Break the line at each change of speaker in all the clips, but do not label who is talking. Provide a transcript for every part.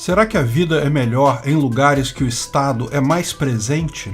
Será que a vida é melhor em lugares que o Estado é mais presente?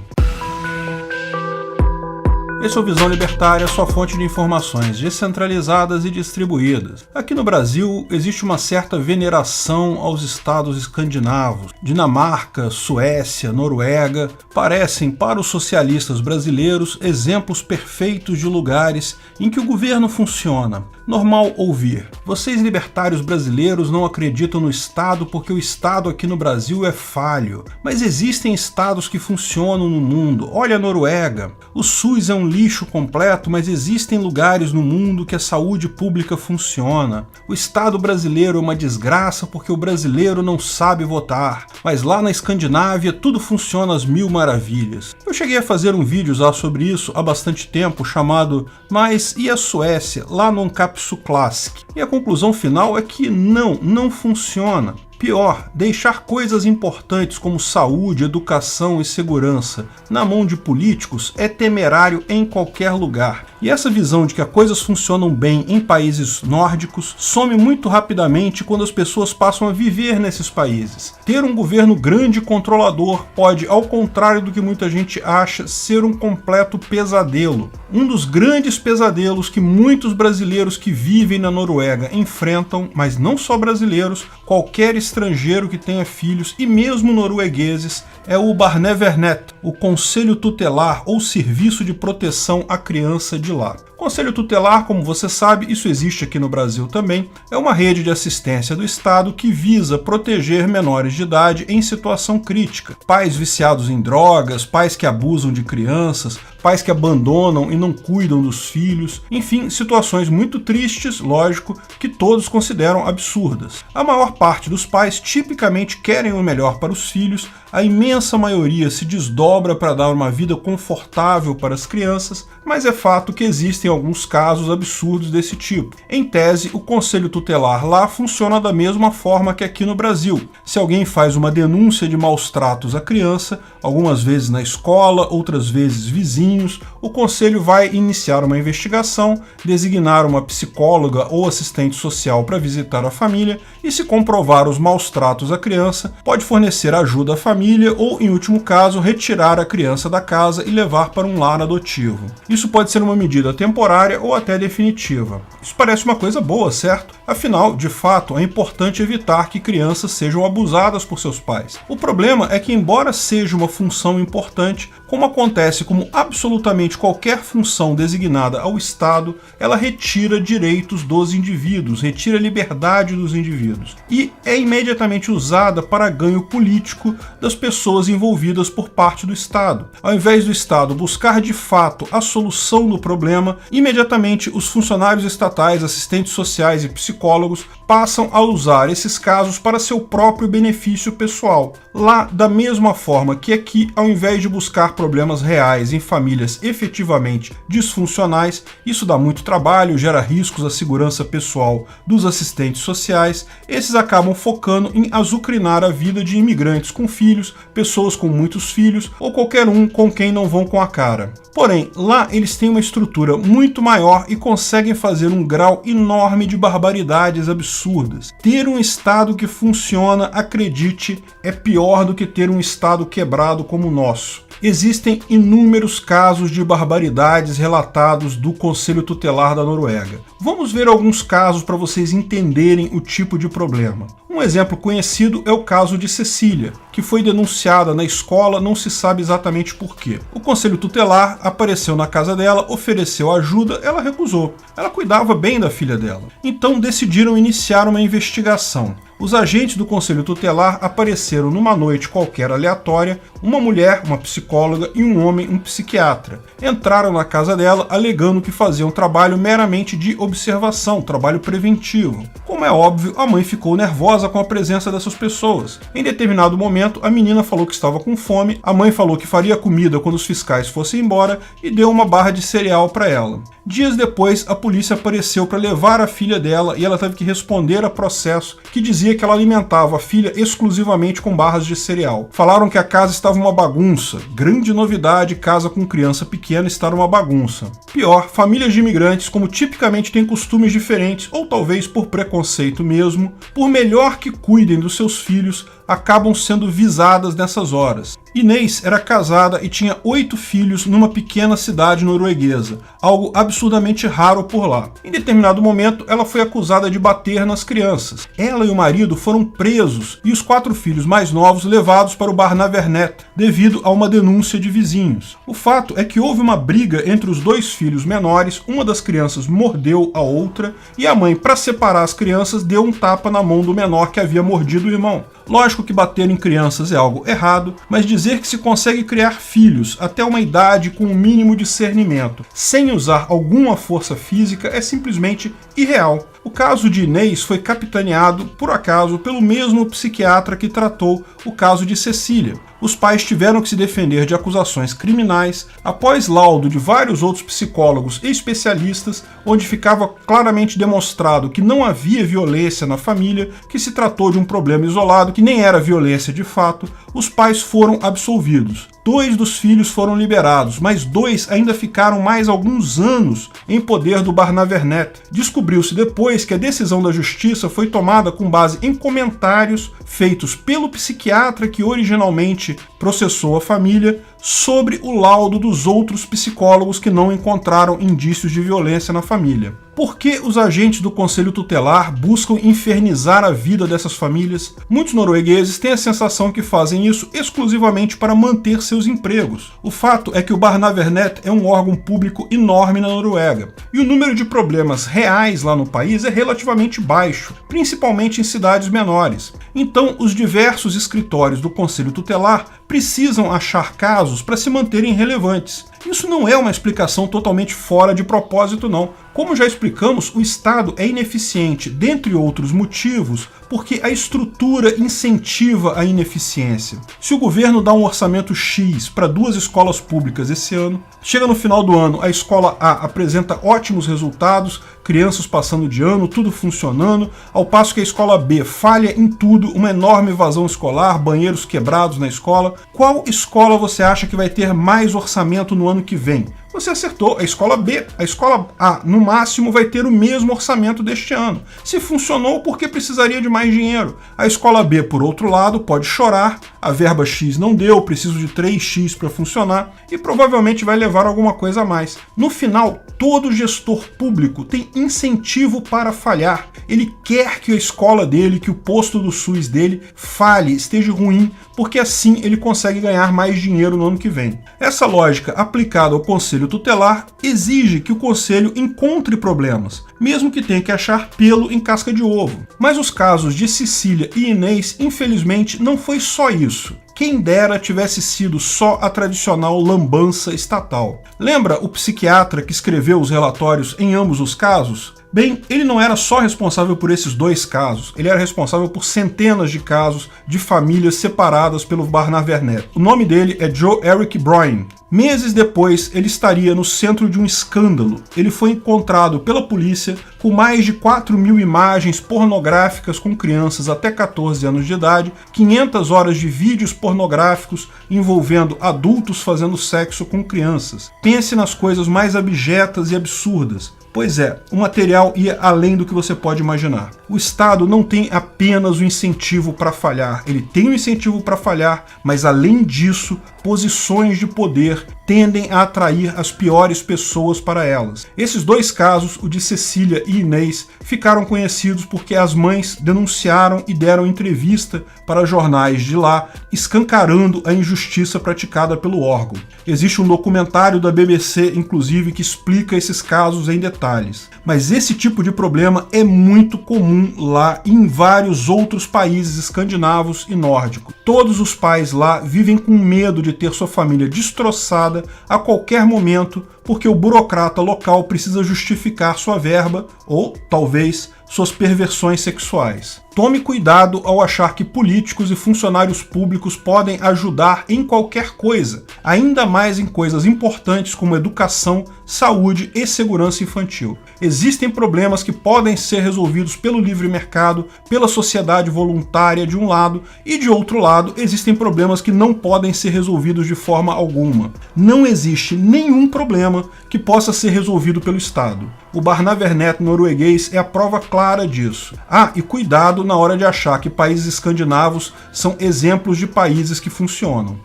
Esse é o Visão Libertária, sua fonte de informações descentralizadas e distribuídas. Aqui no Brasil, existe uma certa veneração aos estados escandinavos. Dinamarca, Suécia, Noruega parecem, para os socialistas brasileiros, exemplos perfeitos de lugares em que o governo funciona. Normal ouvir: vocês libertários brasileiros não acreditam no Estado porque o Estado aqui no Brasil é falho. Mas existem estados que funcionam no mundo. Olha a Noruega. O SUS é um lixo completo, mas existem lugares no mundo que a saúde pública funciona. O Estado brasileiro é uma desgraça porque o brasileiro não sabe votar. Mas lá na Escandinávia tudo funciona às mil maravilhas. Eu cheguei a fazer um vídeo já sobre isso há bastante tempo, chamado Mas e a Suécia? Lá no Ancapsu Classic. E a conclusão final é que não funciona. Pior, deixar coisas importantes como saúde, educação e segurança na mão de políticos é temerário em qualquer lugar. E essa visão de que as coisas funcionam bem em países nórdicos some muito rapidamente quando as pessoas passam a viver nesses países. Ter um governo grande e controlador pode, ao contrário do que muita gente acha, ser um completo pesadelo. Um dos grandes pesadelos que muitos brasileiros que vivem na Noruega enfrentam, mas não só brasileiros, qualquer estrangeiro que tenha filhos e mesmo noruegueses, é o Barnevernet, o Conselho Tutelar ou Serviço de Proteção à Criança de lá. Conselho Tutelar, como você sabe, isso existe aqui no Brasil também, é uma rede de assistência do Estado que visa proteger menores de idade em situação crítica. Pais viciados em drogas, pais que abusam de crianças, pais que abandonam e não cuidam dos filhos, enfim, situações muito tristes, lógico, que todos consideram absurdas. A maior parte dos pais tipicamente querem o melhor para os filhos, a imensa maioria se desdobra para dar uma vida confortável para as crianças, mas é fato que existem alguns casos absurdos desse tipo. Em tese, o Conselho Tutelar lá funciona da mesma forma que aqui no Brasil. Se alguém faz uma denúncia de maus tratos à criança, algumas vezes na escola, outras vezes vizinhos, o Conselho vai iniciar uma investigação, designar uma psicóloga ou assistente social para visitar a família e, se comprovar os maus tratos à criança, pode fornecer ajuda à família ou, em último caso, retirar a criança da casa e levar para um lar adotivo. Isso pode ser uma medida temporária ou até definitiva. Isso parece uma coisa boa, certo? Afinal, de fato, é importante evitar que crianças sejam abusadas por seus pais. O problema é que, embora seja uma função importante, como acontece com absolutamente qualquer função designada ao Estado, ela retira direitos dos indivíduos, retira a liberdade dos indivíduos e é imediatamente usada para ganho político das pessoas envolvidas por parte do Estado. Ao invés do Estado buscar de fato a solução do problema, imediatamente os funcionários estatais, assistentes sociais e psicólogos passam a usar esses casos para seu próprio benefício pessoal. Lá, da mesma forma que aqui, ao invés de buscar problemas reais em famílias efetivamente disfuncionais, isso dá muito trabalho, gera riscos à segurança pessoal dos assistentes sociais, esses acabam focando em azucrinar a vida de imigrantes com filhos, pessoas com muitos filhos ou qualquer um com quem não vão com a cara. Porém, lá eles têm uma estrutura muito maior e conseguem fazer um grau enorme de barbaridades absurdas. Ter um Estado que funciona, acredite, é pior do que ter um Estado quebrado como o nosso. Existem inúmeros casos de barbaridades relatados do Conselho Tutelar da Noruega. Vamos ver alguns casos para vocês entenderem o tipo de problema. Um exemplo conhecido é o caso de Cecília, que foi denunciada na escola, não se sabe exatamente por quê. O Conselho Tutelar apareceu na casa dela, ofereceu ajuda, ela recusou. Ela cuidava bem da filha dela. Então decidiram iniciar uma investigação. Os agentes do Conselho Tutelar apareceram numa noite qualquer aleatória, uma mulher, uma psicóloga e um homem, um psiquiatra. Entraram na casa dela alegando que faziam trabalho meramente de observação, trabalho preventivo. Como é óbvio, a mãe ficou nervosa com a presença dessas pessoas. Em determinado momento, a menina falou que estava com fome, a mãe falou que faria comida quando os fiscais fossem embora e deu uma barra de cereal para ela. Dias depois, a polícia apareceu para levar a filha dela e ela teve que responder a processo que dizia dizia que ela alimentava a filha exclusivamente com barras de cereal. Falaram que a casa estava uma bagunça. Grande novidade, casa com criança pequena estar uma bagunça. Pior, famílias de imigrantes, como tipicamente têm costumes diferentes, ou talvez por preconceito mesmo, por melhor que cuidem dos seus filhos, acabam sendo visadas nessas horas. Inês era casada e tinha 8 filhos numa pequena cidade norueguesa, algo absurdamente raro por lá. Em determinado momento, ela foi acusada de bater nas crianças. Ela e o marido foram presos e os 4 filhos mais novos levados para o Barnevernet, devido a uma denúncia de vizinhos. O fato é que houve uma briga entre os 2 filhos menores, uma das crianças mordeu a outra e a mãe, para separar as crianças, deu um tapa na mão do menor que havia mordido o irmão. Lógico que bater em crianças é algo errado, mas dizer que se consegue criar filhos até uma idade com um mínimo de discernimento, sem usar alguma força física, é simplesmente irreal. O caso de Inês foi capitaneado, por acaso, pelo mesmo psiquiatra que tratou o caso de Cecília. Os pais tiveram que se defender de acusações criminais após laudo de vários outros psicólogos e especialistas, onde ficava claramente demonstrado que não havia violência na família, que se tratou de um problema isolado, que nem era violência de fato. Os pais foram absolvidos. 2 dos filhos foram liberados, mas 2 ainda ficaram mais alguns anos em poder do Barnevernet. Descobriu-se depois que a decisão da justiça foi tomada com base em comentários feitos pelo psiquiatra que originalmente processou a família sobre o laudo dos outros psicólogos que não encontraram indícios de violência na família. Por que os agentes do Conselho Tutelar buscam infernizar a vida dessas famílias? Muitos noruegueses têm a sensação que fazem isso exclusivamente para manter seus empregos. O fato é que o Barnevernet é um órgão público enorme na Noruega, e o número de problemas reais lá no país é relativamente baixo, principalmente em cidades menores. Então, os diversos escritórios do Conselho Tutelar precisam achar casos para se manterem relevantes. Isso não é uma explicação totalmente fora de propósito, não. Como já explicamos, o Estado é ineficiente, dentre outros motivos, porque a estrutura incentiva a ineficiência. Se o governo dá um orçamento X para 2 escolas públicas esse ano, chega no final do ano, a escola A apresenta ótimos resultados, crianças passando de ano, tudo funcionando, ao passo que a escola B falha em tudo, uma enorme evasão escolar, banheiros quebrados na escola. Qual escola você acha que vai ter mais orçamento no ano que vem? Você acertou, a escola B. A escola A, no máximo, vai ter o mesmo orçamento deste ano. Se funcionou, por que precisaria de mais dinheiro? A escola B, por outro lado, pode chorar, a verba X não deu, preciso de 3X para funcionar, e provavelmente vai levar alguma coisa a mais. No final, todo gestor público tem incentivo para falhar. Ele quer que a escola dele, que o posto do SUS dele falhe, esteja ruim, porque assim ele consegue ganhar mais dinheiro no ano que vem. Essa lógica aplicada ao Conselho Tutelar exige que o Conselho encontre problemas, mesmo que tenha que achar pelo em casca de ovo. Mas os casos de Cecília e Inês, infelizmente, não foi só isso. Quem dera tivesse sido só a tradicional lambança estatal. Lembra o psiquiatra que escreveu os relatórios em ambos os casos? Bem, ele não era só responsável por esses 2 casos, ele era responsável por centenas de casos de famílias separadas pelo Barnevernet. O nome dele é Joe Eric Bryan. Meses depois, ele estaria no centro de um escândalo. Ele foi encontrado pela polícia com mais de 4.000 imagens pornográficas com crianças até 14 anos de idade, 500 horas de vídeos pornográficos envolvendo adultos fazendo sexo com crianças. Pense nas coisas mais abjetas e absurdas. Pois é, o material ia além do que você pode imaginar. O Estado não tem apenas o incentivo para falhar, ele tem o incentivo para falhar, mas além disso, posições de poder tendem a atrair as piores pessoas para elas. Esses 2 casos, o de Cecília e Inês, ficaram conhecidos porque as mães denunciaram e deram entrevista para jornais de lá, escancarando a injustiça praticada pelo órgão. Existe um documentário da BBC, inclusive, que explica esses casos em detalhes. Mas esse tipo de problema é muito comum lá e em vários outros países escandinavos e nórdicos. Todos os pais lá vivem com medo de ter sua família destroçada a qualquer momento, porque o burocrata local precisa justificar sua verba, ou talvez suas perversões sexuais. Tome cuidado ao achar que políticos e funcionários públicos podem ajudar em qualquer coisa, ainda mais em coisas importantes como educação, saúde e segurança infantil. Existem problemas que podem ser resolvidos pelo livre mercado, pela sociedade voluntária de um lado, e de outro lado existem problemas que não podem ser resolvidos de forma alguma. Não existe nenhum problema que possa ser resolvido pelo Estado. O Barnevernet norueguês é a prova clara disso. E cuidado na hora de achar que países escandinavos são exemplos de países que funcionam.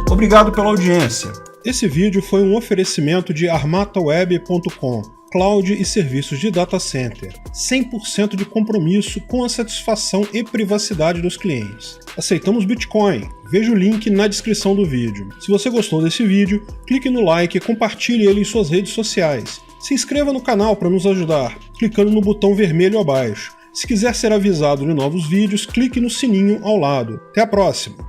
Obrigado pela audiência. Esse vídeo foi um oferecimento de armataweb.com, cloud e serviços de data center, 100% de compromisso com a satisfação e privacidade dos clientes. Aceitamos Bitcoin. Veja o link na descrição do vídeo. Se você gostou desse vídeo, clique no like e compartilhe ele em suas redes sociais. Se inscreva no canal para nos ajudar, clicando no botão vermelho abaixo. Se quiser ser avisado de novos vídeos, clique no sininho ao lado. Até a próxima!